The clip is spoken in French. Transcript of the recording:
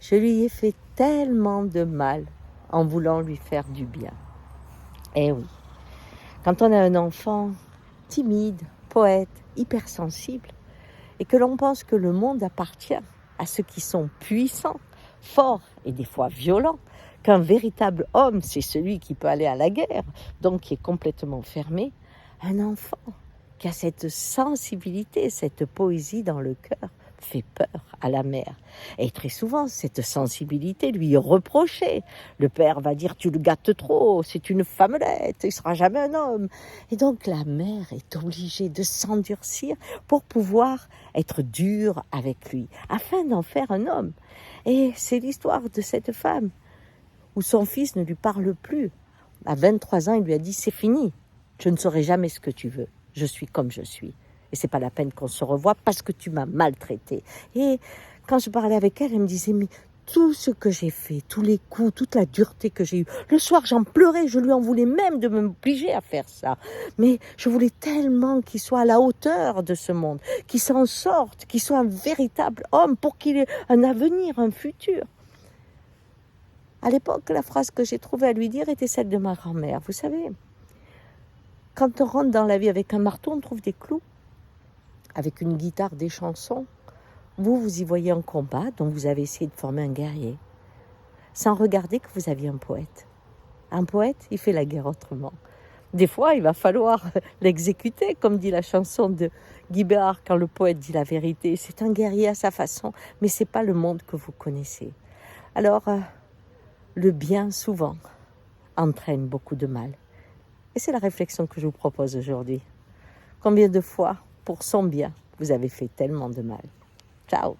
Je lui ai fait tellement de mal en voulant lui faire du bien. Eh oui, quand on a un enfant timide, poète, hypersensible, et que l'on pense que le monde appartient à ceux qui sont puissants, forts et des fois violents, qu'un véritable homme, c'est celui qui peut aller à la guerre, donc qui est complètement fermé, un enfant qui a cette sensibilité, cette poésie dans le cœur, fait peur à la mère. Et très souvent, cette sensibilité lui est reprochée. Le père va dire « tu le gâtes trop, c'est une femmelette, il ne sera jamais un homme ». Et donc la mère est obligée de s'endurcir pour pouvoir être dure avec lui, afin d'en faire un homme. Et c'est l'histoire de cette femme où son fils ne lui parle plus. À 23 ans, il lui a dit « c'est fini, je ne saurai jamais ce que tu veux, je suis comme je suis. Et c'est pas la peine qu'on se revoie parce que tu m'as maltraité. » Et quand je parlais avec elle, elle me disait « mais tout ce que j'ai fait, tous les coups, toute la dureté que j'ai eue, le soir j'en pleurais, je lui en voulais même de m'obliger à faire ça. Mais je voulais tellement qu'il soit à la hauteur de ce monde, qu'il s'en sorte, qu'il soit un véritable homme pour qu'il ait un avenir, un futur. » À l'époque, la phrase que j'ai trouvée à lui dire était celle de ma grand-mère. Vous savez, quand on rentre dans la vie avec un marteau, on trouve des clous. Avec une guitare, des chansons. Vous y voyez un combat dont vous avez essayé de former un guerrier, sans regarder que vous aviez un poète. Un poète, il fait la guerre autrement. Des fois, il va falloir l'exécuter, comme dit la chanson de Guy Béard, quand le poète dit la vérité. C'est un guerrier à sa façon, mais ce n'est pas le monde que vous connaissez. Alors, le bien, souvent, entraîne beaucoup de mal. Et c'est la réflexion que je vous propose aujourd'hui. Combien de fois, pour son bien, vous avez fait tellement de mal? Ciao!